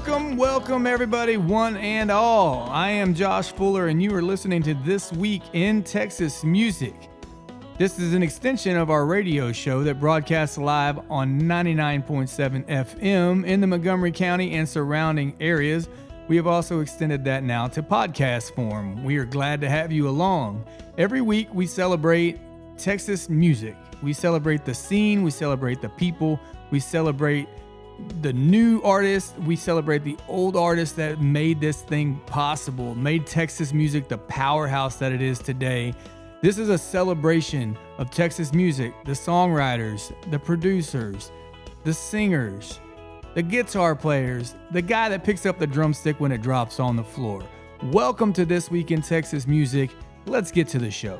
Welcome everybody, one and all. I am Josh Fuller and you are listening to This Week in Texas Music. This is an extension of our radio show that broadcasts live on 99.7 FM in the Montgomery County and surrounding areas. We have also extended that now to podcast form. We are glad to have you along. Every week we celebrate Texas music. We celebrate the scene, we celebrate the people, we celebrate the new artists, we celebrate the old artists that made this thing possible, made Texas music the powerhouse that it is today. This is a celebration of Texas music, the songwriters, the producers, the singers, the guitar players, the guy that picks up the drumstick when it drops on the floor. Welcome to This Week in Texas Music. Let's get to the show.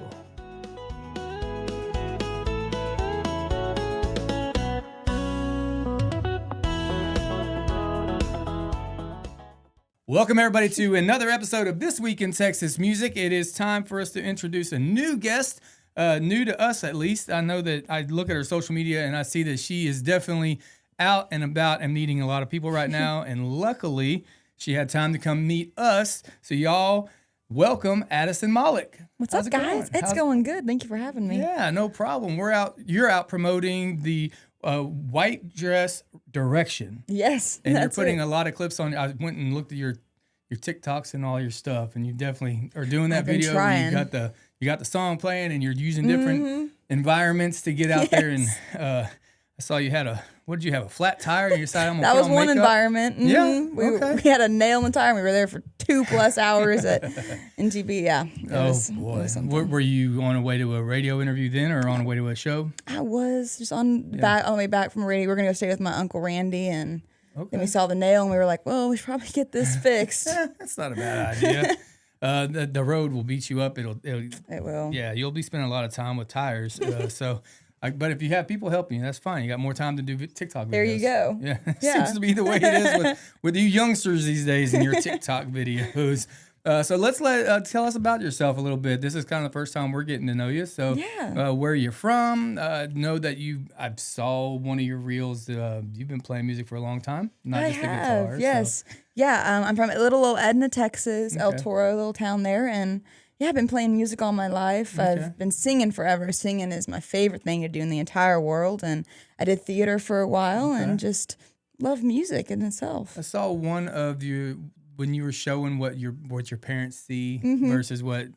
Welcome everybody to another episode of This Week in Texas Music. It is time for us to introduce a new guest, new to us at least. I know that I look at her social media and I see that she is definitely out and about and meeting a lot of people right now. And luckily, she had time to come meet us. So y'all, welcome Adysen Malek. What's up, guys? It's going good. Thank you for having me. Yeah, no problem. You're out promoting the White Dress Direction. Yes, and you're putting a lot of clips on. I went and looked at your TikToks and all your stuff, and you definitely are doing that video. Trying. You got the song playing, and you're using different environments to get out there. And I saw you had what did you have, a flat tire on your side? That was one environment. Mm-hmm. Yeah, we had a nail in the tire. And we were there for 2+ hours at NTV. Yeah. Boy, were you on the way to a radio interview then, or on the way to a show? I was just on the way back from radio. We were gonna go stay with my Uncle Randy, and then we saw the nail, and we were like, "Well, we should probably get this fixed." That's not a bad idea. The road will beat you up. It will. Yeah, you'll be spending a lot of time with tires. But if you have people helping you, that's fine. You got more time to do TikTok videos. There you go. Yeah, seems to be the way it is with you youngsters these days in your TikTok videos. So let's tell us about yourself a little bit. This is kind of the first time we're getting to know you. So where you're from, know that I saw one of your reels. You've been playing music for a long time, not just the guitar. Yes. So. Yeah, I'm from little old Edna, Texas, El Toro, little town there. And I've been playing music all my life. I've been singing forever. Singing is my favorite thing to do in the entire world. And I did theater for a while and just love music in itself. I saw one of you when you were showing what your parents see versus what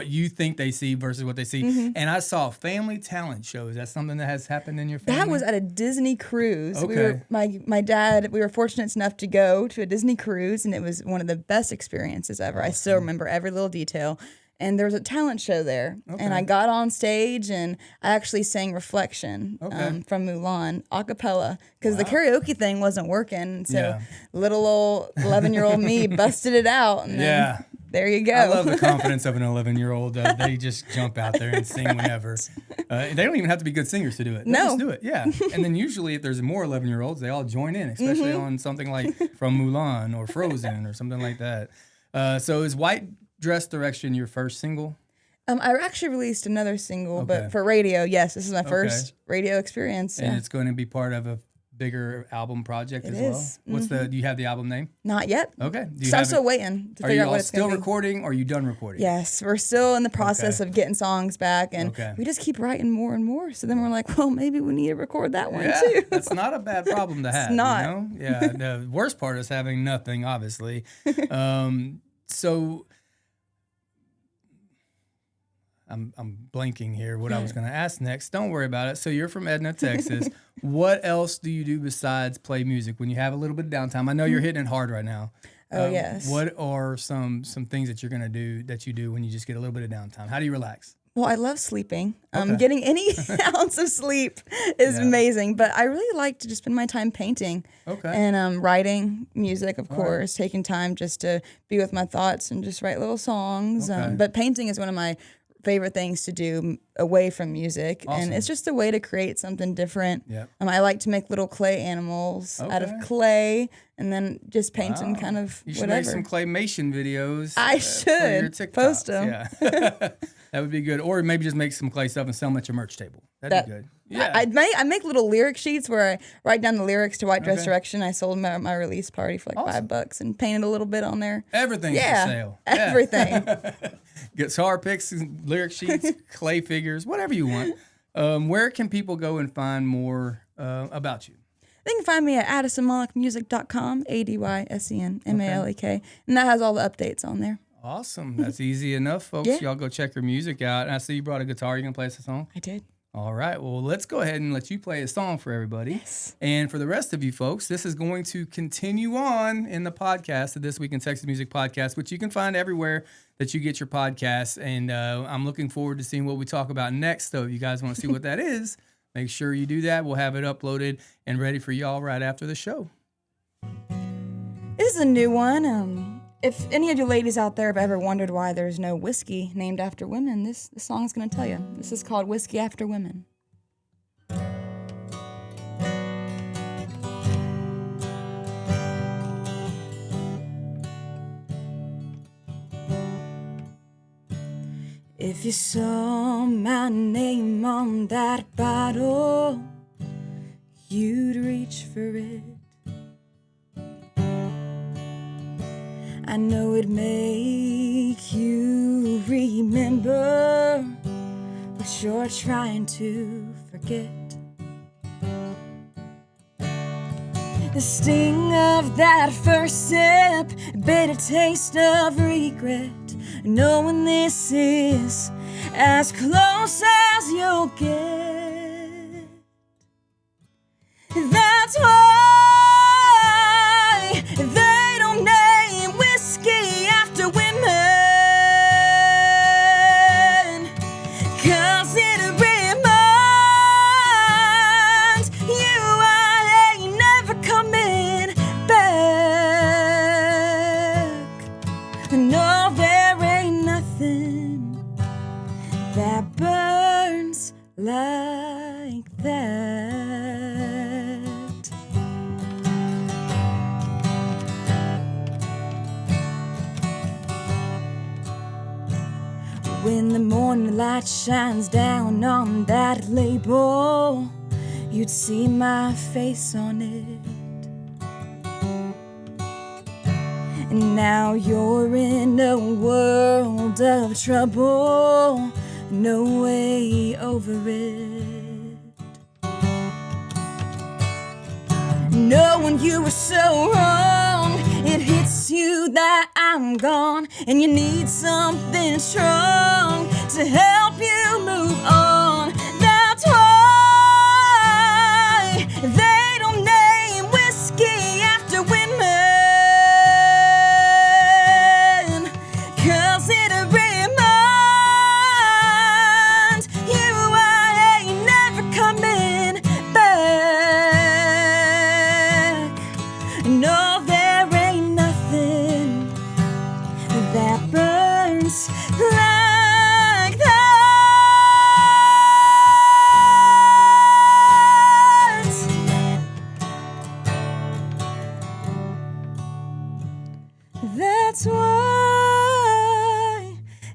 you think they see versus what they see. And I saw family talent show. Is that something that has happened in your family? That was at a Disney cruise. Okay. My dad, we were fortunate enough to go to a Disney cruise, and it was one of the best experiences ever. Awesome. I still remember every little detail. And there was a talent show there. And I got on stage and I actually sang Reflection from Mulan a cappella because the karaoke thing wasn't working. So little old 11-year-old me busted it out. And then there you go. I love the confidence of an 11-year-old. They just jump out there and sing whenever. They don't even have to be good singers to do it. They just do it, And then usually if there's more 11-year-olds, they all join in, especially on something like from Mulan or Frozen or something like that. So is White Dress Direction your first single? I actually released another single, but for radio, yes. This is my first radio experience. And it's going to be part of a bigger album project as well? Do you have the album name? Not yet. Okay. So I'm still waiting to figure out what it's going to be. Are you still recording or are you done recording? Yes, we're still in the process of getting songs back, and we just keep writing more and more. So then we're like, well, maybe we need to record that one too. That's not a bad problem to have. It's not. You know? Yeah, the worst part is having nothing, obviously. So I'm blanking here what I was going to ask next. Don't worry about it. So you're from Edna, Texas. What else do you do besides play music when you have a little bit of downtime? I know you're hitting it hard right now. Yes. What are some things that you're going to do that you do when you just get a little bit of downtime? How do you relax? Well, I love sleeping. Getting any ounce of sleep is amazing. But I really like to just spend my time painting and writing music, of course, taking time just to be with my thoughts and just write little songs. But painting is one of my favorite things to do away from music. Awesome. And it's just a way to create something different. Yep. I like to make little clay animals out of clay and then just paint them kind of You should whatever. make some claymation videos. I For your should TikToks. post them. Yeah. That would be good. Or maybe just make some clay stuff and sell them at your merch table. That'd be good. Yeah. I make little lyric sheets where I write down the lyrics to White Dress Direction. I sold them at my release party for like $5 and painted a little bit on there. Everything's for sale. Everything. Guitar picks, lyric sheets, clay figures, whatever you want. Where can people go and find more about you? They can find me at AdysenMalekmusic.com, ADYSENMALEK, and that has all the updates on there. Awesome. That's easy enough, folks. Yeah. Y'all go check your music out. And I see you brought a guitar. You going to play us a song? I did. All right. Well, let's go ahead and let you play a song for everybody. Yes. And for the rest of you folks, this is going to continue on in the podcast, the This Week in Texas Music podcast, which you can find everywhere that you get your podcasts. And I'm looking forward to seeing what we talk about next. So if you guys want to see what that is, make sure you do that. We'll have it uploaded and ready for y'all right after the show. This is a new one. If any of you ladies out there have ever wondered why there's no whiskey named after women, this song's going to tell you. This is called Whiskey After Women. If you saw my name on that bottle, you'd reach for it. I know it'd make you remember what you're trying to forget. The sting of that first sip, bitter taste of regret, knowing this is as close as you'll get. That's why they don't name whiskey after women, 'cause it reminds you I ain't never coming back. No, there ain't nothing that burns like that. When the morning light shines down on that label, you'd see my face on it. And now you're in a world of trouble, no way over it. Knowing you were so wrong, it hits you that I'm gone, and you need something strong to help you move on. That's why they don't name whiskey after women, 'cause it reminds you I ain't never coming back. No, there ain't nothing that burns like that. That's why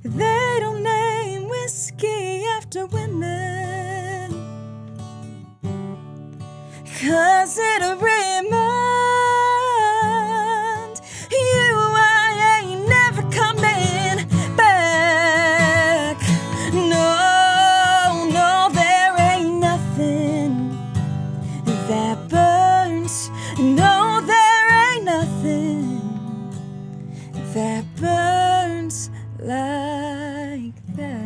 they don't name whiskey after women, 'cause it reminds you I ain't never coming back. No, no, there ain't nothing that burns. No, there ain't nothing that burns like that.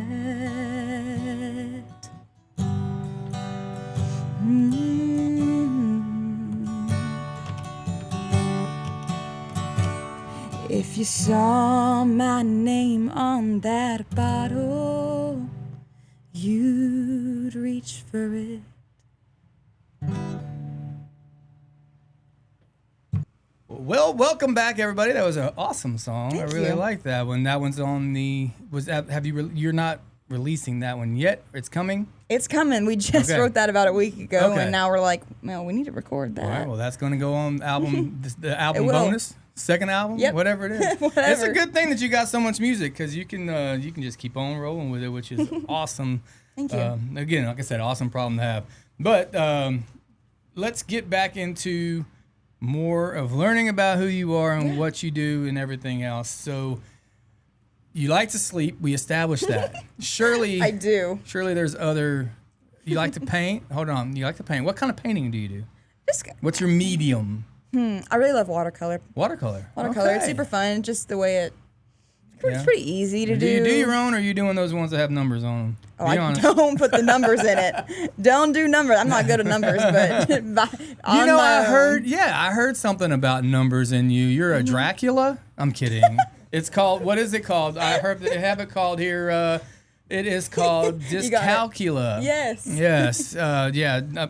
If you saw my name on that bottle, you'd reach for it. Well, welcome back, everybody. That was an awesome song. Thank I really you. like that one. That one's on the. Was that? Have you? You're not releasing that one yet. It's coming. It's coming. We just wrote that about a week ago, and now we're like, well, we need to record that. All right, well, that's going to go on album, the album bonus, second album, whatever it is. Whatever. It's a good thing that you got so much music because you can just keep on rolling with it, which is awesome. Thank you. Again, like I said, awesome problem to have. But let's get back into more of learning about who you are and what you do and everything else. So you like to sleep. We established that. Surely I do. Surely there's other. You like to paint? Hold on. You like to paint. What kind of painting do you do? What's your medium? I really love watercolor. Watercolor. Okay. It's super fun. Just the way it's pretty easy to do. Do you do your own, or are you doing those ones that have numbers on them? Oh, I don't put the numbers in it. Don't do numbers. I'm not good at numbers, but I heard something about numbers in you. You're a Dracula? I'm kidding. It's called, what is it called? I heard they have it called here. It is called dyscalculia. Yes. Yes.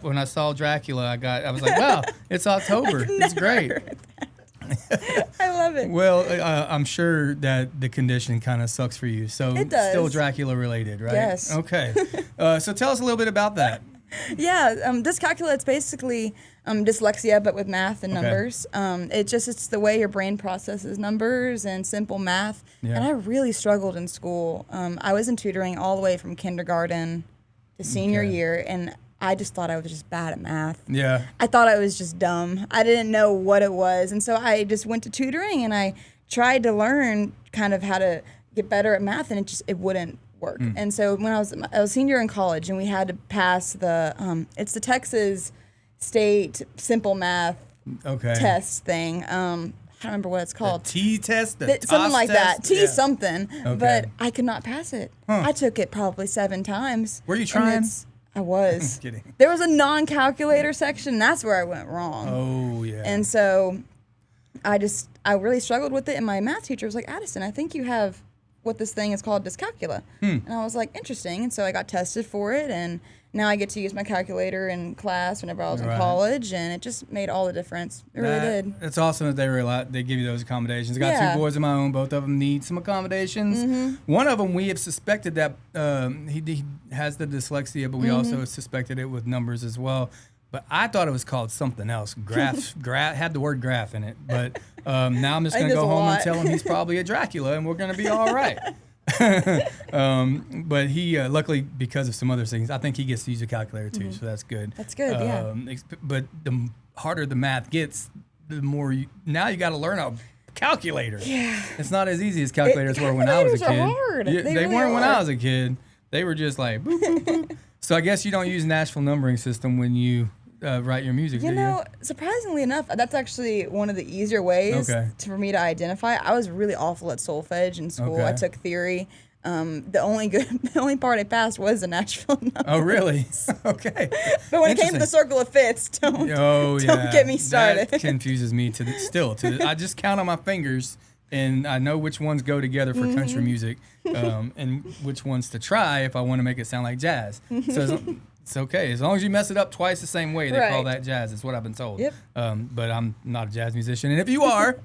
When I saw Dracula, I was like, wow, it's October. It's great. I love it. Well, I'm sure that the condition kind of sucks for you. So it does. Still Dracula related, right? Yes. Okay. So tell us a little bit about that. Yeah, dyscalculia, it's basically dyslexia, but with math and numbers. It's the way your brain processes numbers and simple math. Yeah. And I really struggled in school. I was in tutoring all the way from kindergarten to senior year, and I just thought I was just bad at math. Yeah. I thought I was just dumb. I didn't know what it was. And so I just went to tutoring, and I tried to learn kind of how to get better at math, and it wouldn't work. And so when I was senior in college, and we had to pass it's the Texas State Simple Math test thing. I don't remember what it's called. The T test? Something like that. T something. Okay. But I could not pass it. I took it probably 7 times. Were you trying? I was. I'm kidding. There was a non-calculator section. That's where I went wrong. Oh, yeah. And so I really struggled with it. And my math teacher was like, Adysen, I think you have what this thing is called dyscalculia. And I was like, interesting. And so I got tested for it, and now I get to use my calculator in class whenever I was in college, and it just made all the difference. It really did. It's awesome that they give you those accommodations. I got 2 boys of my own. Both of them need some accommodations. One of them, we have suspected that he has the dyslexia, but we also suspected it with numbers as well. But I thought it was called something else. Graph had the word graph in it. But now I'm just going to go home and tell him he's probably a Dracula, and we're going to be all right. But he, luckily, because of some other things, I think he gets to use a calculator too, so that's good. That's good, yeah. But the harder the math gets, the more now you got to learn a calculator. Yeah. It's not as easy as calculators were when I was a kid. Calculators are hard. Yeah, they really weren't when I was a kid. They were just like boop, boop, boop. So I guess you don't use Nashville numbering system when you write your music, do you? Surprisingly enough, that's actually one of the easier ways for me to identify. I was really awful at solfege in school. I took theory. The only part I passed was the Nashville numbers. Oh, really? Okay. But when it came to the circle of fifths, don't get me started. That confuses me I just count on my fingers, and I know which ones go together for country music, and which ones to try if I want to make it sound like jazz. So it's okay. As long as you mess it up twice the same way, they call that jazz. That's what I've been told. Yep. But I'm not a jazz musician. And if you are,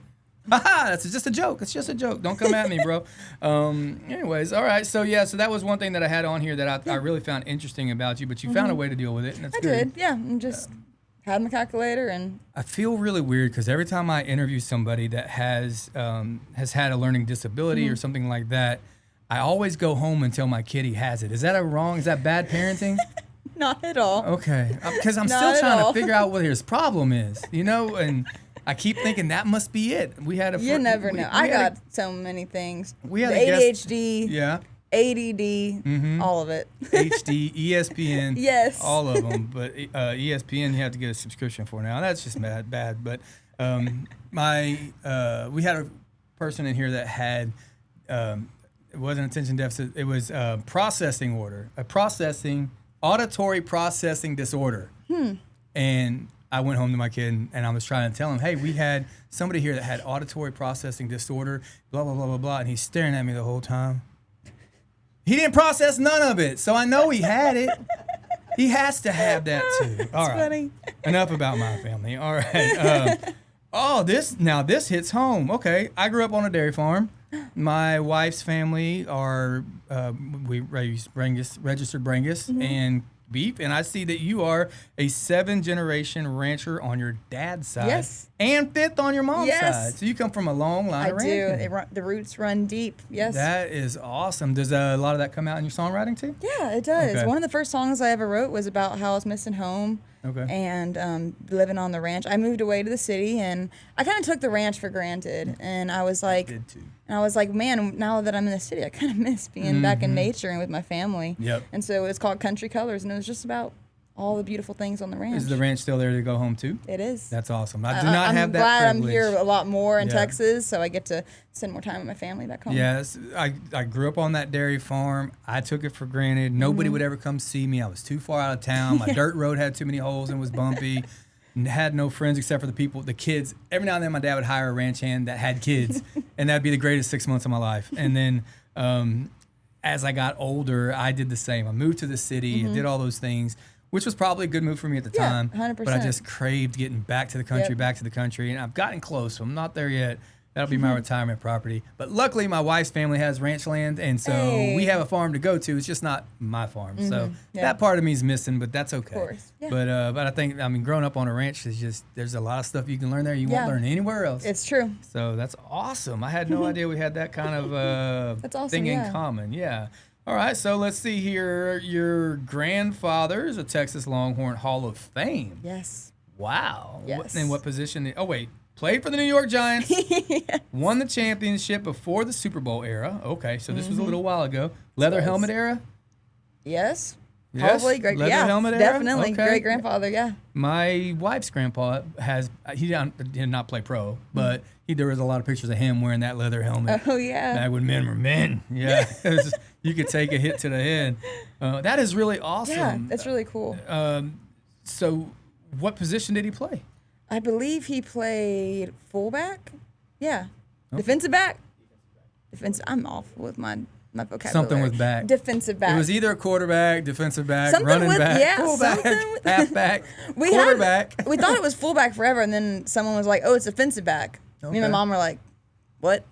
that's just a joke. It's just a joke. Don't come at me, bro. Anyways, all right. So, so that was one thing that I had on here that I really found interesting about you, but you found a way to deal with it, and that's good. I did, yeah. And just had my calculator. And I feel really weird because every time I interview somebody that has had a learning disability or something like that, I always go home and tell my kid he has it. Is that Is that bad parenting? Not at all. Okay, because I'm still trying to figure out what his problem is, and I keep thinking that must be it. You never know. I got so many things. We had ADHD. Yeah. ADD, all of it. HD, ESPN, yes, all of them. But ESPN, you have to get a subscription for now. That's just bad. But we had a person in here that had it wasn't attention deficit. It was processing order, auditory processing disorder. And I went home to my kid and I was trying to tell him, hey, we had somebody here that had auditory processing disorder, blah, blah, blah, blah, blah. And he's staring at me the whole time. He didn't process none of it, so I know he had it. He has to have that too. All right. Funny. Enough about my family. All right. This hits home. Okay, I grew up on a dairy farm. My wife's family are we raise registered Brangus and beef, and I see that you are a 7th-generation rancher on your dad's side. Yes. And 5th on your mom's Yes. side. So you come from a long line of ranching. I do. The roots run deep. Yes. That is awesome. Does a lot of that come out in your songwriting too? Yeah, it does. Okay. One of the first songs I ever wrote was about how I was missing home. Okay. And living on the ranch. I moved away to the city, and I kind of took the ranch for granted. And I was like, man, now that I'm in the city, I kind of miss being back in nature and with my family. Yep. And so it's called Country Colors, and it was just about all the beautiful things on the ranch. Is the ranch still there to go home to? It is. That's awesome. I do not have that privilege. I'm glad I'm here a lot more in Texas, so I get to spend more time with my family back home. Yes, I grew up on that dairy farm. I took it for granted. Nobody would ever come see me. I was too far out of town. My dirt road had too many holes and was bumpy. And had no friends except for the kids. Every now and then my dad would hire a ranch hand that had kids, and that'd be the greatest 6 months of my life. And then as I got older, I did the same. I moved to the city. I did all those things, which was probably a good move for me at the time. 100%. But I just craved getting back to the country, and I've gotten close, so I'm not there yet. That'll be my retirement property. But luckily, my wife's family has ranch land, and so we have a farm to go to. It's just not my farm. So that part of me is missing, but that's okay. Of course. Yeah. But I think, growing up on a ranch is just, there's a lot of stuff you can learn there you won't learn anywhere else. It's true. So that's awesome. I had no idea we had that kind of that's awesome, thing in common. Yeah. All right, so let's see here. Your grandfather is a Texas Longhorn Hall of Fame. Yes. Wow. Yes. In what position? Played for the New York Giants. Yes. Won the championship before the Super Bowl era. Okay, so this was a little while ago. Leather helmet era? Yes. Yes? Probably great. Leather helmet era? Definitely. Okay. Great grandfather, yeah. My wife's grandpa he did not play pro, but there was a lot of pictures of him wearing that leather helmet. Oh, yeah. Back when men were men. Yeah. You could take a hit to the head. That is really awesome. Yeah, that's really cool. So what position did he play? I believe he played fullback. Yeah. Okay. Defensive back. I'm off with my vocabulary. Something with back. Defensive back. It was either a quarterback, defensive back, something running with, back, yeah, fullback, halfback, quarterback. We thought it was fullback forever, and then someone was like, "Oh, it's defensive back." Okay. Me and my mom were like, "What?"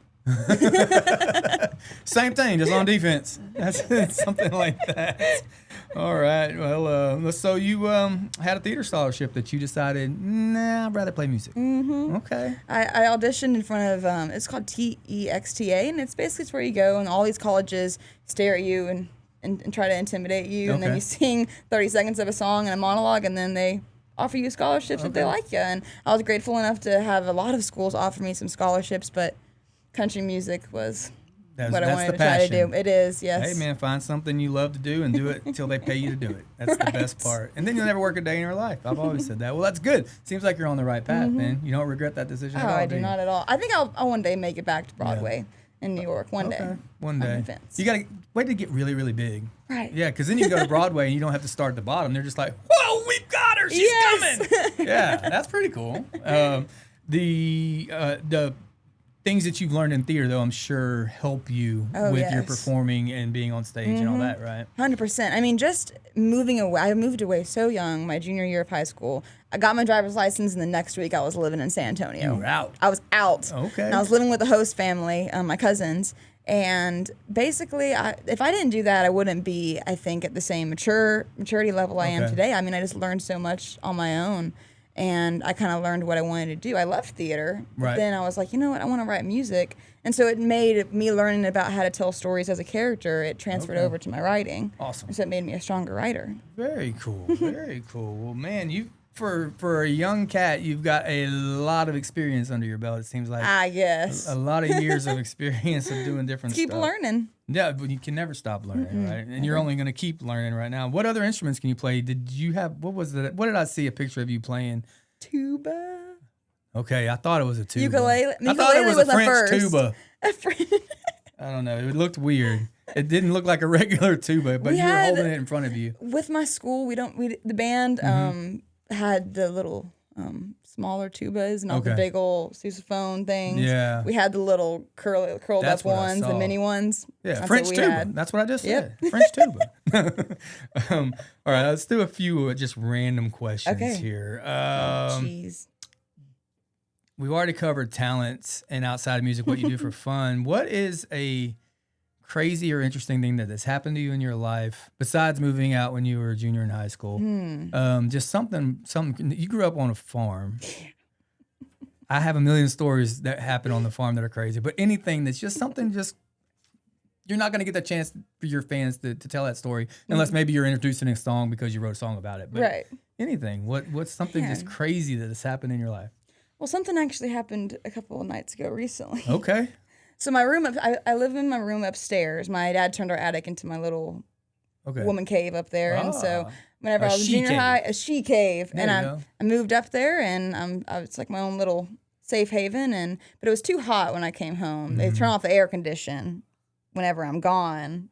Same thing, just on defense. That's something like that. All right. Well, so you had a theater scholarship that you decided, I'd rather play music. Mm-hmm. Okay. I auditioned in front of, it's called TEXTA, and it's basically where you go, and all these colleges stare at you and try to intimidate you, and then you sing 30 seconds of a song and a monologue, and then they offer you scholarships if they like you. And I was grateful enough to have a lot of schools offer me some scholarships, but country music was what I wanted to try to do. It is, yes. Hey, man, find something you love to do and do it until they pay you to do it. That's the best part. And then you'll never work a day in your life. I've always said that. Well, that's good. Seems like you're on the right path, man. You don't regret that decision at all, I do not at all. I think I'll one day make it back to Broadway in New York. One day. One day. You got to wait to get really, really big. Right. Yeah, because then you go to Broadway and you don't have to start at the bottom. They're just like, whoa, we've got her. She's coming. Yeah, that's pretty cool. The things that you've learned in theater, though, I'm sure help you with your performing and being on stage and all that, right? 100%. I mean, just moving away. I moved away so young, my junior year of high school. I got my driver's license, and the next week I was living in San Antonio. You were out. I was out. Okay. And I was living with the host family, my cousins. And basically, if I didn't do that, I wouldn't be, I think, at the same maturity level I am today. I mean, I just learned so much on my own. And I kind of learned what I wanted to do. I loved theater. But then I was like, you know what? I want to write music. And so it made me learning about how to tell stories as a character. It transferred over to my writing. Awesome. And so it made me a stronger writer. Very cool. Very cool. Well, man, for a young cat, you've got a lot of experience under your belt. It seems like yes. a lot of years of experience of doing different stuff. Keep learning. Yeah, but you can never stop learning, right? And you're only going to keep learning right now. What other instruments can you play? Did you have, what was it? What did I see a picture of you playing? Tuba. Okay, I thought it was a tuba. Ukulele. I thought it was a French first. tuba. I don't know. It looked weird. It didn't look like a regular tuba, but you were holding it in front of you. With my school, the band had the little smaller tubas, not the big old sousaphone things. Yeah. We had the little curled up ones, the mini ones. Yeah, French tuba. That's what I just said. French tuba. All right, let's do a few just random questions here. Jeez. we've already covered talents and outside of music, what you do for fun. What is a crazy or interesting thing that has happened to you in your life besides moving out when you were a junior in high school? Just something. You grew up on a farm. I have a million stories that happen on the farm that are crazy, but anything that's just something, just you're not going to get the chance for your fans to tell that story unless maybe you're introducing a song because you wrote a song about it. But right. Anything. What's something just crazy that has happened in your life? Well, something actually happened a couple of nights ago recently. Okay. So my room, I live in my room upstairs. My dad turned our attic into my little woman cave up there, and so whenever I was in junior high, a she cave, and I moved up there, and it's like my own little safe haven. But it was too hot when I came home. They turn off the air condition whenever I'm gone,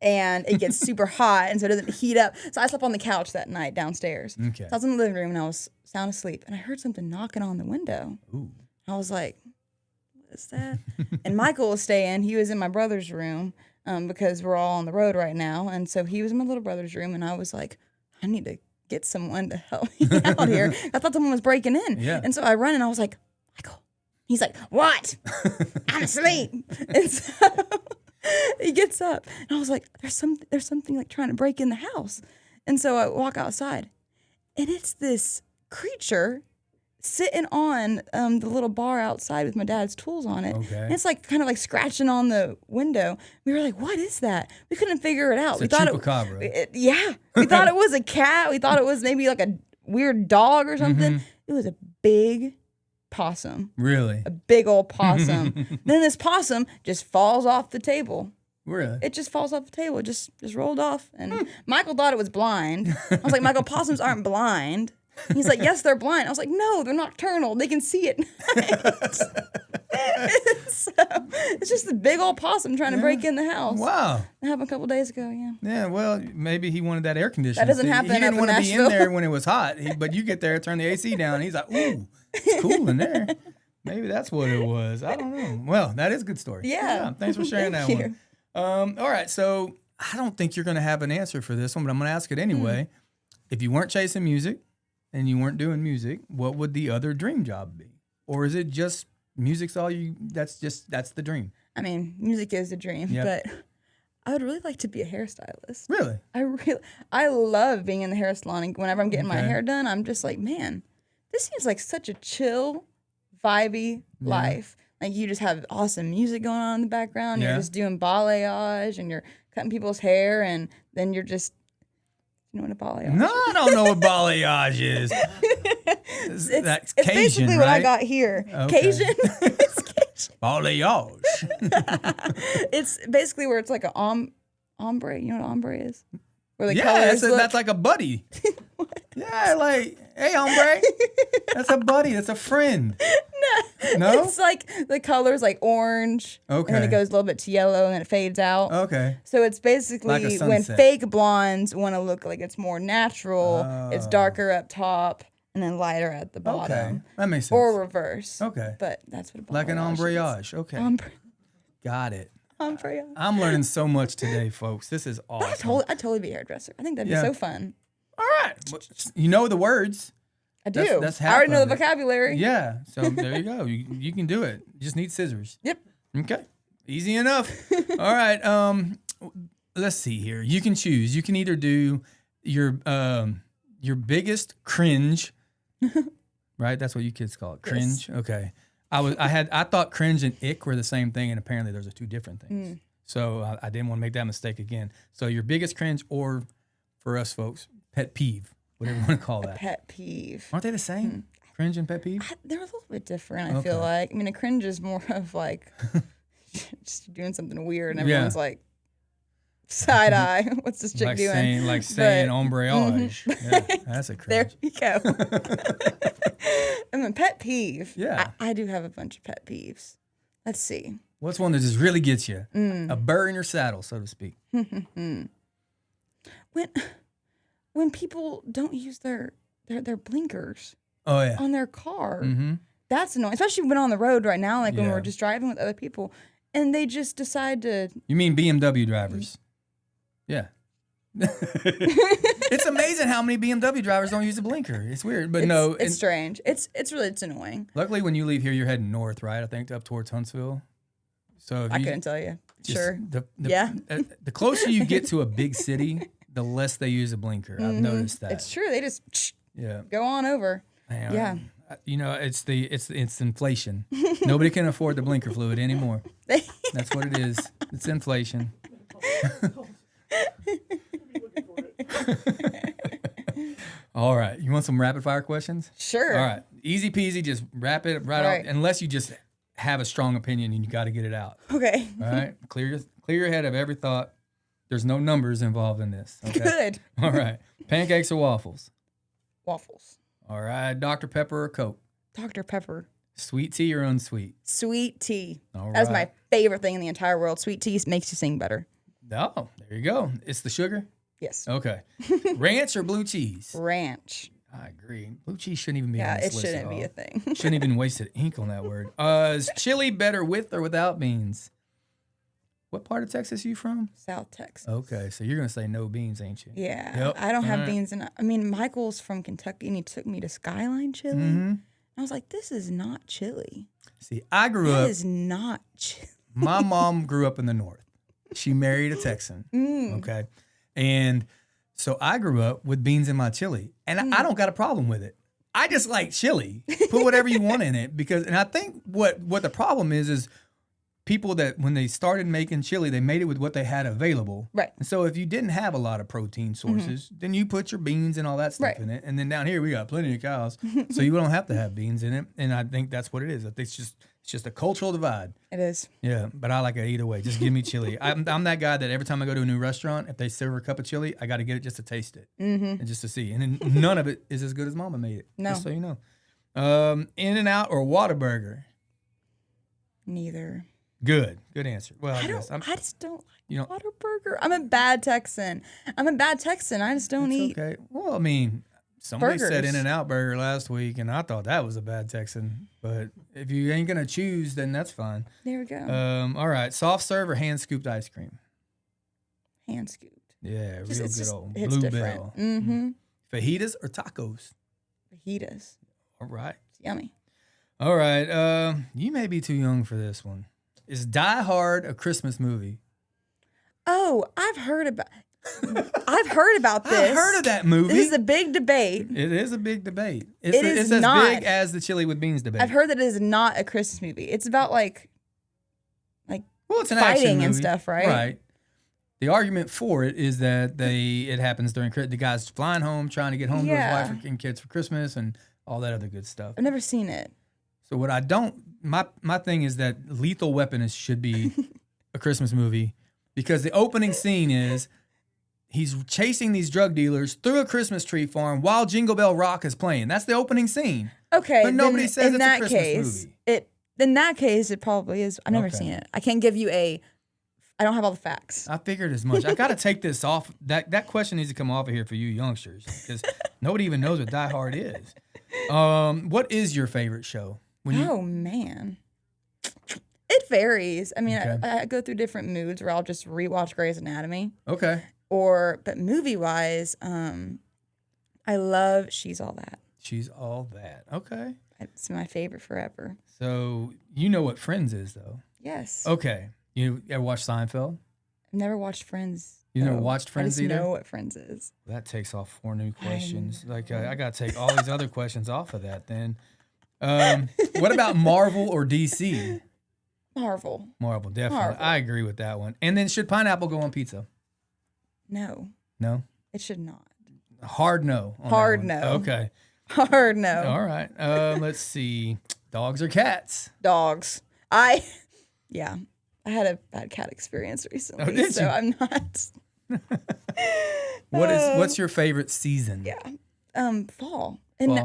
and it gets super hot, and so it doesn't heat up. So I slept on the couch that night downstairs. Okay. So I was in the living room, and I was sound asleep, and I heard something knocking on the window. Ooh. I was like, what is that? And Michael was staying. He was in my brother's room because we're all on the road right now. And so he was in my little brother's room, and I was like, I need to get someone to help me out here. I thought someone was breaking in. Yeah. And so I run, and I was like, Michael. He's like, what? I'm asleep. And so he gets up, and I was like, there's something like trying to break in the house. And so I walk outside, and it's this creature sitting on the little bar outside with my dad's tools on it. Okay. And it's like kind of like scratching on the window. We were like, what is that? We couldn't figure it out. It's a chupacabra. We thought it was a cat. We thought it was maybe like a weird dog or something. It was a big possum. Really? A big old possum. Then this possum just falls off the table. Really? It just falls off the table. It just rolled off. And Michael thought it was blind. I was like, Michael, possums aren't blind. He's like, yes, they're blind. I was like, no, they're nocturnal. They can see at night. So it's just a big old possum trying to break in the house. Wow. That happened a couple days ago, Yeah, well, maybe he wanted that air conditioning. That doesn't happen. He didn't want to be in there when it was hot, but you get there, turn the AC down, and he's like, ooh, it's cool in there. Maybe that's what it was. I don't know. Well, that is a good story. Yeah. Thanks for sharing that one. All right, so I don't think you're going to have an answer for this one, but I'm going to ask it anyway. If you weren't chasing music and you weren't doing music, what would the other dream job be? Or is it just music's all you, that's the dream? I mean, music is the dream, but I would really like to be a hairstylist. Really? I love being in the hair salon, and whenever I'm getting my hair done, I'm just like, man, this seems like such a chill, vibey life. Like you just have awesome music going on in the background. You're just doing balayage, and you're cutting people's hair, and then you're just, you know what a balayage is? No, I don't know what balayage is. That's Cajun, basically right? what I got here. Okay. Cajun. It's Cajun. Balayage. It's basically where it's like an ombre. You know what ombre is? Where the colors that's like a buddy. Yeah, like, hey, hombre. That's a buddy. That's a friend. No? It's like the color's like orange. Okay. And then it goes a little bit to yellow, and then it fades out. Okay. So it's basically like when fake blondes want to look like it's more natural, it's darker up top and then lighter at the bottom. Okay. That makes sense. Or reverse. Okay. But that's what a balayage like an ombrage. is. Okay. Got it. Ombrage. I'm learning so much today, folks. This is awesome. I'd totally be a hairdresser. I think that'd be so fun. All right. You know the words. I do. That's half I already know of the vocabulary. Yeah. So there you go. You can do it. You just need scissors. Yep. Okay. Easy enough. All right. Let's see here. You can choose. You can either do your biggest cringe, right? That's what you kids call it. Cringe. Yes. Okay. I thought cringe and ick were the same thing, and apparently those are two different things. So I didn't want to make that mistake again. So your biggest cringe, or for us folks, pet peeve, whatever you want to call that. Pet peeve. Aren't they the same? Cringe and pet peeve? They're a little bit different, I feel like. I mean, a cringe is more of like just doing something weird, and everyone's like, side eye. What's this chick doing? Saying ombrage. Yeah, that's a cringe. There you go. I mean, pet peeve. Yeah. I do have a bunch of pet peeves. Let's see. What's one that just really gets you? A burr in your saddle, so to speak. When people don't use their blinkers on their car, that's annoying. Especially when on the road right now, like when we're just driving with other people, and they just decide to. You mean BMW drivers? Yeah. It's amazing how many BMW drivers don't use a blinker. It's weird, but it's strange. It's annoying. Luckily, when you leave here, you're heading north, right? I think up towards Huntsville. So I couldn't tell you. Sure. The closer you get to a big city, the less they use a blinker. I've noticed that. It's true. They just go on over. Man, yeah. It's inflation. Nobody can afford the blinker fluid anymore. That's what it is. It's inflation. All right. You want some rapid fire questions? Sure. All right. Easy peasy. Just wrap it right off. Unless you just have a strong opinion and you got to get it out. Okay. All right. Clear your head of every thought. There's no numbers involved in this. Okay? Good. All right. Pancakes or waffles? Waffles. All right. Dr. Pepper or Coke? Dr. Pepper. Sweet tea or unsweet? Sweet tea. All right. That's my favorite thing in the entire world. Sweet tea makes you sing better. Oh, there you go. It's the sugar? Yes. Okay. Ranch or blue cheese? Ranch. I agree. Blue cheese shouldn't even be on this list. Yeah, it shouldn't be a thing. Shouldn't even wasted ink on that word. Is chili better with or without beans? What part of Texas are you from? South Texas. Okay, so you're going to say no beans, ain't you? Yeah. Yep. I don't have beans. Michael's from Kentucky, and he took me to Skyline Chili. Mm-hmm. I was like, this is not chili. See, I grew up. That is not chili. My mom grew up in the North. She married a Texan. Okay. And so I grew up with beans in my chili, and I don't got a problem with it. I just like chili. Put whatever you want in it and I think what the problem is people that when they started making chili, they made it with what they had available. Right. And so if you didn't have a lot of protein sources, then you put your beans and all that stuff in it. And then down here we got plenty of cows, so you don't have to have beans in it. And I think that's what it is. I think it's just a cultural divide. It is. Yeah, but I like it either way. Just give me chili. I'm that guy that every time I go to a new restaurant, if they serve a cup of chili, I got to get it just to taste it and just to see. And then none of it is as good as Mama made it. No. Just so you know. In-N-Out or Whataburger? Neither. Good answer. Well, I just don't like Whataburger. I'm a bad Texan. I just don't eat. Okay. Well, I mean, somebody burgers. said In-N-Out Burger last week, and I thought that was a bad Texan. But if you ain't gonna choose, then that's fine. There we go. All right. Soft serve or hand scooped ice cream? Hand scooped. Yeah, real good old it's Bluebell. Mm-hmm. Fajitas or tacos? Fajitas. All right. It's yummy. All right. You may be too young for this one. Is Die Hard a Christmas movie? Oh, I've heard about this. I've heard of that movie. This is a big debate. It is a big debate. It's as not big as the chili with beans debate. I've heard that it is not a Christmas movie. It's about like it's an fighting action movie. and stuff, right? Right. The argument for it is that it happens during the guy's flying home, trying to get home to his wife and kids for Christmas and all that other good stuff. I've never seen it. So what my thing is that Lethal Weapon should be a Christmas movie because the opening scene is he's chasing these drug dealers through a Christmas tree farm while Jingle Bell Rock is playing. That's the opening scene. Okay, but nobody says it's a Christmas movie. In that case, it probably is. I've never seen it. I can't give you I don't have all the facts. I figured as much. I got to take this off. That question needs to come off of here for you youngsters because nobody even knows what Die Hard is. What is your favorite show? Man. It varies. I mean, I go through different moods where I'll just rewatch Grey's Anatomy. Okay. But movie-wise, I love She's All That. She's All That. Okay. It's my favorite forever. So you know what Friends is, though? Yes. Okay. You ever watch Seinfeld? I've never watched Friends. You never watched Friends either? I know what Friends is. That takes off 4 new questions. I got to take all these other questions off of that then. What about Marvel or DC? Marvel, definitely. Marvel. I agree with that one. And then should pineapple go on pizza? No. No? It should not. Hard no. Hard no. Okay. Hard no. All right. Let's see. Dogs or cats? Dogs. I had a bad cat experience recently, did you? I'm not. What's your favorite season? Yeah. Fall.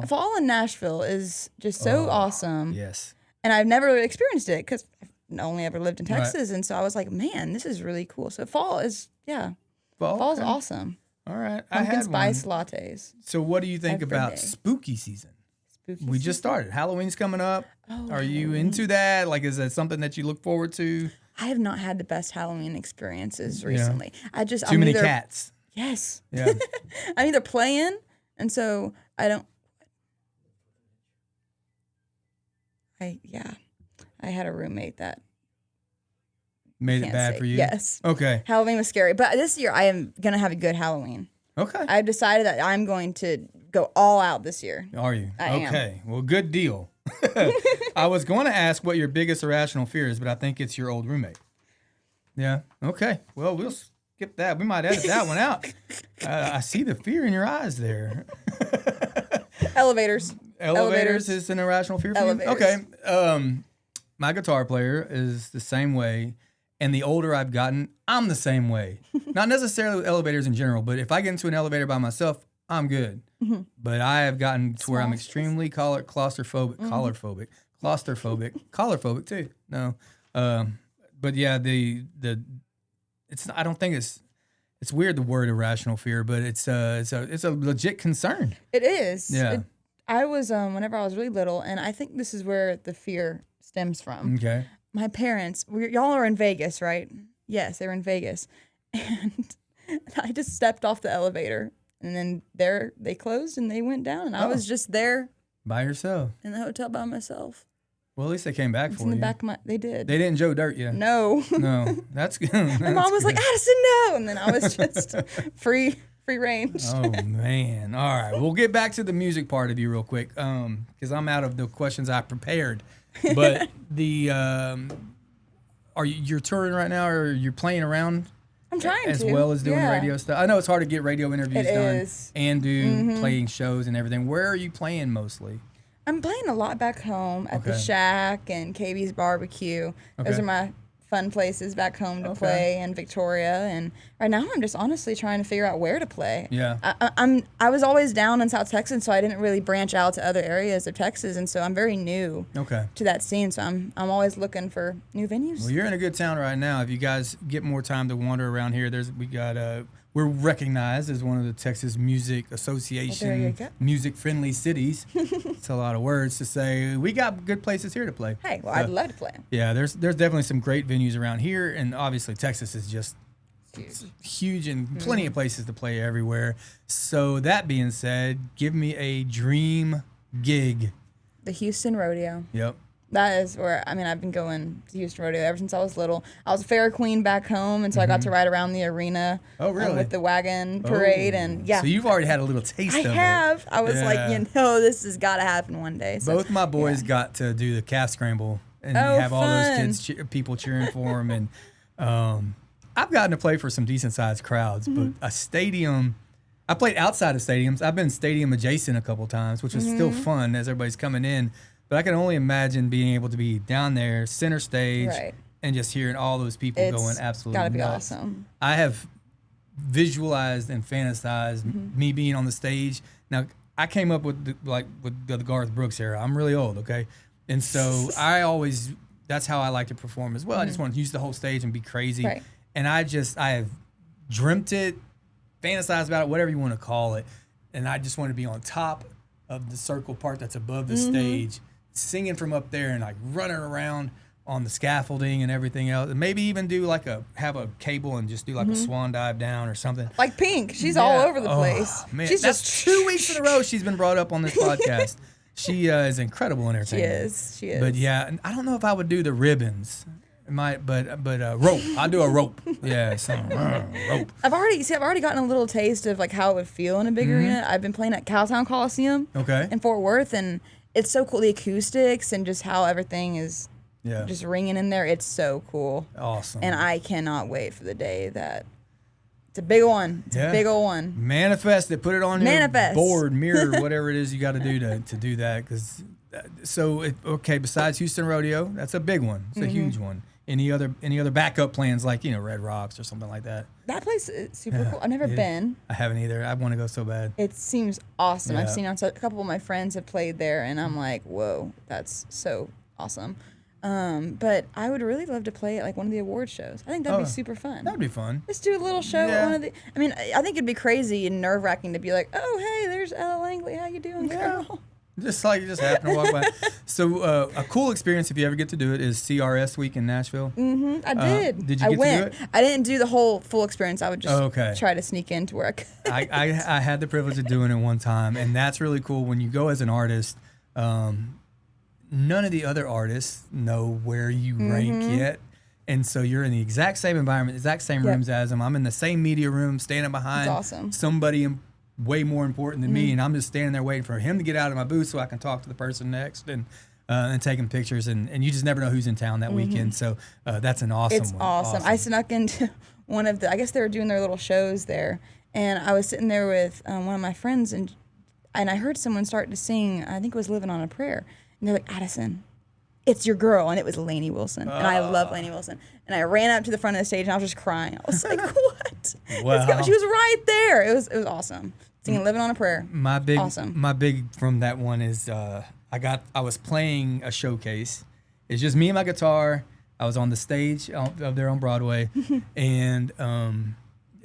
Fall in Nashville is just so awesome. Yes. And I've never experienced it because I've only ever lived in Texas. Right. And so I was like, man, this is really cool. So fall is, fall's awesome. All right. Pumpkin spice lattes. So what do you think about spooky season? We just started. Halloween's coming up. Oh, Are you into that? Like, is that something that you look forward to? I have not had the best Halloween experiences recently. Too many cats. Yes. Yeah. I'm either playing, and so I don't. I had a roommate that made it bad for you. Yes. Okay. Halloween was scary, but this year I am gonna have a good Halloween. Okay. I've decided that I'm going to go all out this year. Are you? I am. Okay. Well, good deal. I was going to ask what your biggest irrational fear is, but I think it's your old roommate. Yeah. Okay. Well, we'll skip that. We might edit that one out. I see the fear in your eyes there. Elevators. Elevators is an irrational fear for you? Elevators. Okay. My guitar player is the same way. And the older I've gotten, I'm the same way. Not necessarily with elevators in general, but if I get into an elevator by myself, I'm good. Mm-hmm. But I have gotten to where I'm extremely claustrophobic, claustrophobic too. No, but yeah, it's. I don't think it's weird the word irrational fear, but it's a legit concern. It is. Yeah. I was whenever I was really little, and I think this is where the fear stems from. Okay. My parents, y'all are in Vegas, right? Yes, they were in Vegas. And I just stepped off the elevator. And then they closed and they went down. And I was just there. By yourself? In the hotel by myself. Well, at least they came back for you. In the back of they did. They didn't Joe Dirt you? No. No. That's good. My mom was like, Adysen, no! And then I was just free range. Oh, man. All right. We'll get back to the music part of you real quick because I'm out of the questions I prepared. But you're touring right now, or you're playing around? I'm trying as well as doing radio stuff. I know it's hard to get radio interviews done and do playing shows and everything. Where are you playing mostly? I'm playing a lot back home at the Shack and KB's Barbecue. Those are my fun places back home to play in Victoria. And right now I'm just honestly trying to figure out where to play. Yeah. I was always down in South Texas, so I didn't really branch out to other areas of Texas, and so I'm very new to that scene. So I'm always looking for new venues. Well, you're in a good town right now. If you guys get more time to wander around here, we're recognized as one of the Texas Music Association music-friendly cities. It's a lot of words to say. We got good places here to play. Hey, well, I'd love to play. Yeah, there's definitely some great venues around here, and obviously Texas is just huge and plenty of places to play everywhere. So that being said, give me a dream gig. The Houston Rodeo. Yep. That is where, I've been going to Houston Rodeo ever since I was little. I was a fair queen back home, and so I got to ride around the arena with the wagon parade. And So you've already had a little taste of it. I have. I was like, this has got to happen one day. So, both my boys got to do the calf scramble, and have all those kids, people cheering for them. And I've gotten to play for some decent-sized crowds, but a stadium... I played outside of stadiums. I've been stadium adjacent a couple times, which was still fun as everybody's coming in. But I can only imagine being able to be down there, center stage, and just hearing all those people going absolutely nuts. It's gotta be awesome. I have visualized and fantasized me being on the stage. Now, I came up with the Garth Brooks era. I'm really old, okay? And so that's how I like to perform as well. I just want to use the whole stage and be crazy. Right. And I have dreamt it, fantasized about it, whatever you want to call it. And I just want to be on top of the circle part that's above the stage, singing from up there and like running around on the scaffolding and everything else. And maybe even do have a cable and just do like a swan dive down or something. Like Pink. She's all over the place. Man. She's just 2 weeks in a row she's been brought up on this podcast. She is incredible entertainer. She is. But yeah, I don't know if I would do the ribbons. But rope. I'll do a rope. Yeah, rope. I've already gotten a little taste of like how it would feel in a big arena. I've been playing at Cowtown Coliseum in Fort Worth, and it's so cool. The acoustics and just how everything is just ringing in there. It's so cool. Awesome. And I cannot wait for the day that it's a big one. It's a big old one. Manifest it. Put it on your board, mirror, whatever it is you got to do to do that. Besides Houston Rodeo, that's a big one. It's a huge one. Any other backup plans like Red Rocks or something like that? That place is super cool. I've never been. I haven't either. I want to go so bad. It seems awesome. I've seen a couple of my friends have played there, and I'm like, whoa, that's so awesome. But I would really love to play at like one of the award shows. I think that'd be super fun. That'd be fun. Let's do a little show at one of the. I think it'd be crazy and nerve wracking to be like, oh hey, there's Ella Langley. How you doing, girl? Just happen to walk by. So a cool experience, if you ever get to do it, is CRS Week in Nashville. Mm-hmm. I did. Did you get to do it? I didn't do the whole full experience. I would just try to sneak into where I could. I had the privilege of doing it one time, and that's really cool. When you go as an artist, none of the other artists know where you rank yet. And so you're in the exact same environment, exact same rooms as them. I'm in the same media room, standing behind somebody way more important than me, and I'm just standing there waiting for him to get out of my booth so I can talk to the person next and taking pictures. And you just never know who's in town that weekend. So that's an awesome one. It's awesome. I snuck into one of the, I guess they were doing their little shows there, and I was sitting there with one of my friends, and I heard someone start to sing, I think it was Living on a Prayer, and they're like, Adysen, it's your girl. And it was Lainey Wilson. And I love Lainey Wilson. And I ran up to the front of the stage and I was just crying. I was like, what? Wow. She was right there. It was awesome. Singing Living on a Prayer. My big from that one is I was playing a showcase. It's just me and my guitar. I was on the stage up there on Broadway. And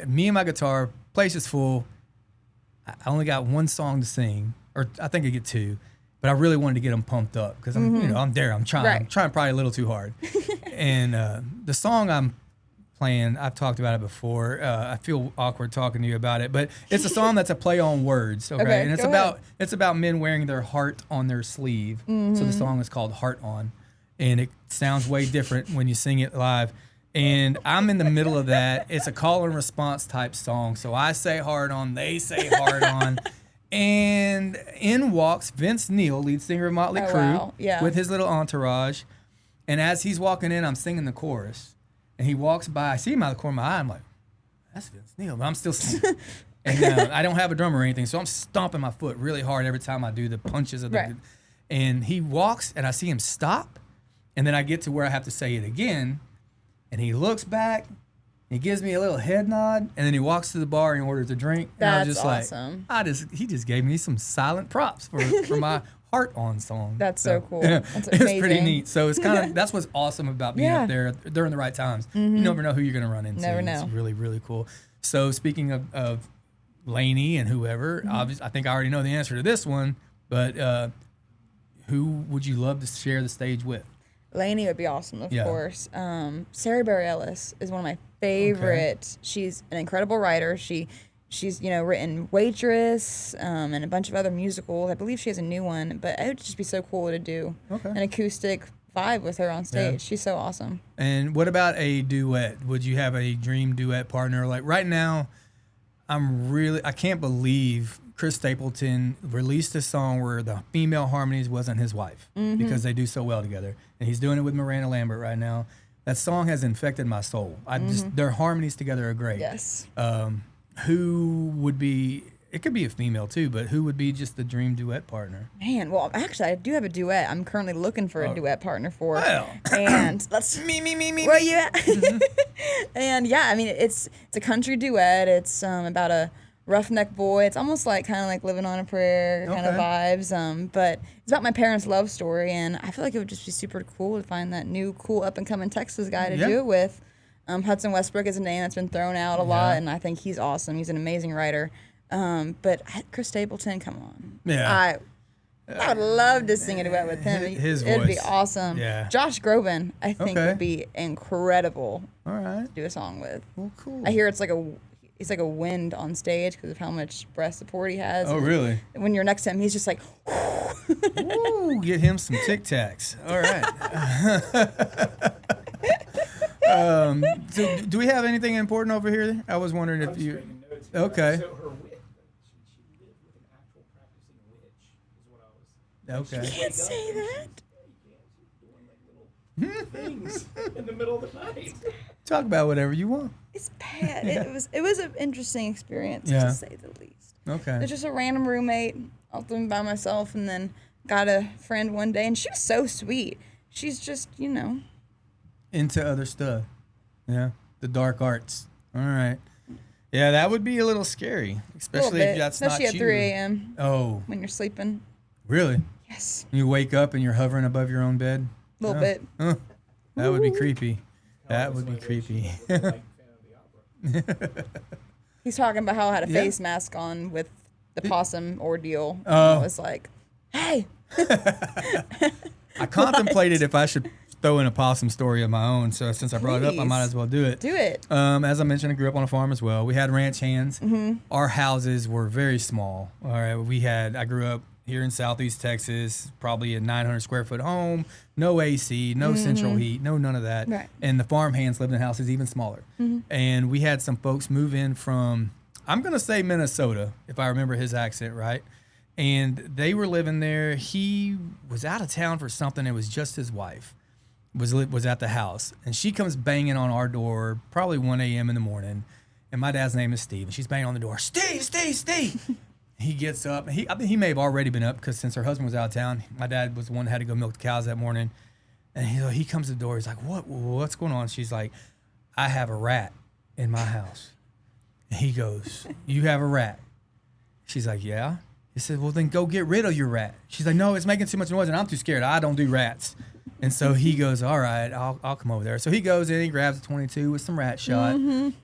me and my guitar, place is full. I only got one song to sing, or I think I get two. But I really wanted to get them pumped up because I'm there. I'm trying. I'm trying probably a little too hard. And the song I'm playing, I've talked about it before. I feel awkward talking to you about it, but it's a song that's a play on words. Okay, and it's about men wearing their heart on their sleeve. So the song is called "Heart On," and it sounds way different when you sing it live. And I'm in the middle of that. It's a call and response type song. So I say "Heart On," they say "Heart On." And in walks Vince Neil, lead singer of Motley Crue, with his little entourage. And as he's walking in, I'm singing the chorus. And he walks by. I see him out of the corner of my eye. I'm like, that's Vince Neil. But I'm still singing. And I don't have a drummer or anything, so I'm stomping my foot really hard every time I do the punches of the. And he walks, and I see him stop. And then I get to where I have to say it again. And he looks back. He gives me a little head nod, and then he walks to the bar and orders a drink. And I was just awesome. He just gave me some silent props for my Heart On song. That's so cool. That's amazing. It's pretty neat. So it's kind of, that's what's awesome about being up there during the right times. You never know who you're going to run into. Never know. It's really, really cool. So speaking of Lainey and whoever, obviously, I think I already know the answer to this one, but who would you love to share the stage with? Lainey would be awesome, of course. Sarah Bareilles is one of my favorite. Okay. She's an incredible writer. She's written Waitress and a bunch of other musicals. I believe she has a new one, but it would just be so cool to do an acoustic vibe with her on stage. Yeah. She's so awesome. And what about a duet? Would you have a dream duet partner? Like right now, I can't believe Chris Stapleton released a song where the female harmonies wasn't his wife because they do so well together. And he's doing it with Miranda Lambert right now. That song has infected my soul. Their harmonies together are great. Yes. Who would be, it could be a female too, but who would be just the dream duet partner? Man, well, actually, I do have a duet. I'm currently looking for a duet partner for. Well. And let's. me. Where you at? And yeah, I mean, it's a country duet. It's about a roughneck boy. It's almost kind of Living on a Prayer kind of vibes. But it's about my parents' love story, and I feel like it would just be super cool to find that new, cool, up and coming Texas guy to do it with. Hudson Westbrook is a name that's been thrown out a lot, and I think he's awesome. He's an amazing writer. But Chris Stapleton, come on. Yeah. I would love to sing a duet with him. His voice. It'd be awesome. Yeah. Josh Groban, I think, would be incredible to do a song with. Well, cool. I hear it's like a wind on stage because of how much breast support he has. Oh, really? When you're next to him, he's just like, ooh, get him some Tic Tacs. All right. So do we have anything important over here? I was wondering if you. Okay. So her witch, she lived with an actual practicing witch, is what I was. Okay. You can't say that. Yeah, you can. She's doing things in the middle of the night. Talk about whatever you want. It's bad. It was an interesting experience to say the least. Okay. It's just a random roommate. I was living by myself, and then got a friend one day, and she was so sweet. She's just into other stuff. Yeah. The dark arts. All right. Yeah, that would be a little scary, especially if that's not you. Especially at 3 a.m. Oh. When you're sleeping. Really? Yes. You wake up and you're hovering above your own bed? A little bit. That would be creepy. That would be creepy. He's talking about how I had a face mask on with the possum ordeal. Oh. I was like, Hey. I contemplated if I should throw in a possum story of my own. So since I brought it up, I might as well do it. Do it. As I mentioned, I grew up on a farm as well. We had ranch hands. Our houses were very small. All right, I grew up here in Southeast Texas, probably a 900 square foot home, no AC, no central heat, none of that. Right. And the farm hands lived in houses even smaller. And we had some folks move in from, I'm going to say Minnesota, if I remember his accent right. And they were living there. He was out of town for something. It was just his wife was at the house. And she comes banging on our door, probably 1 a.m. in the morning. And my dad's name is Steve. And she's banging on the door, Steve. He gets up. I think he may have already been up because since her husband was out of town, my dad was the one that had to go milk the cows that morning. And he comes to the door. He's like, what's going on? She's like, I have a rat in my house. And he goes, you have a rat? She's like, yeah. He said, well, then go get rid of your rat. She's like, no, it's making too much noise, and I'm too scared. I don't do rats. And so he goes, all right, I'll come over there. So he goes in, he grabs a 22 with some rat shot,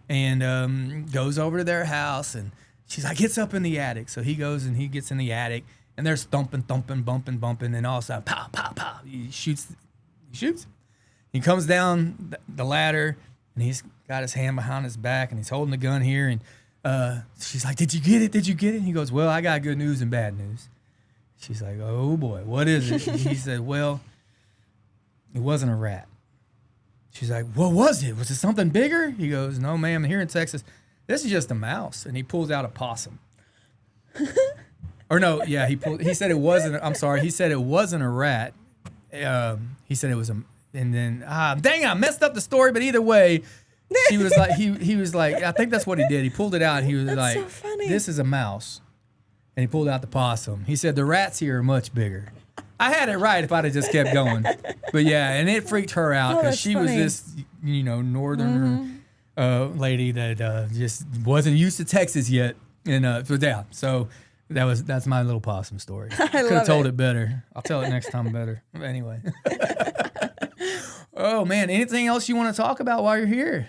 and goes over to their house, and she's like, gets up in the attic. So he goes and he gets in the attic, and there's thumping, bumping, and all of a sudden, pow, pow, pow. He shoots. He comes down the ladder, and he's got his hand behind his back, and he's holding the gun here, and she's like, did you get it? And he goes, well, I got good news and bad news. She's like, oh boy, what is it? And he said, well, it wasn't a rat. She's like, what was it? Was it something bigger? He goes, no, ma'am, here in Texas, this is just a mouse. And he pulls out a possum. Or no, yeah, he said it wasn't, I'm sorry, he said it wasn't a rat. He said it was and then, dang, I messed up the story, but either way, she was like, he was like, I think that's what he did. He pulled it out and he was like, so funny. This is a mouse. And he pulled out the possum. He said, the rats here are much bigger. I had it right if I'd have just kept going. But yeah, and it freaked her out because she was this, northern lady that just wasn't used to Texas yet. And so that's my little possum story. I could have told it better. I'll tell it next time better. But anyway. Oh man, anything else you want to talk about while you're here?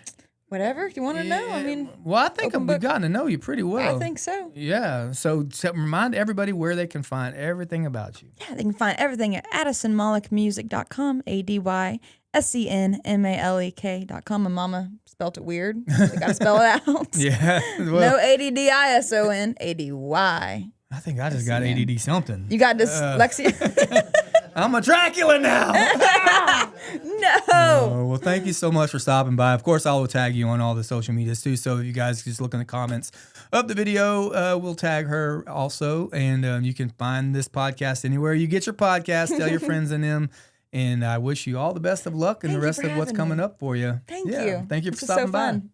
Whatever you want to know. I mean, well, I think we've gotten to know you pretty well. I think so. Yeah. So remind everybody where they can find everything about you. Yeah, they can find everything at AdysenMalekmusic.com, AdysenMalek.com. My mama spelled it weird. So got to spell it out. Yeah. Well, no ADDISON, ADY. I think I just got ADD something. You got dyslexia. I'm a Dracula now. No. Well, thank you so much for stopping by. Of course, I will tag you on all the social medias too. So if you guys just look in the comments of the video, we'll tag her also. And you can find this podcast anywhere you get your podcast. Tell your friends and them. And I wish you all the best of luck and the rest of what's coming up for you. Thank you. Thank you for This was stopping so by. fun.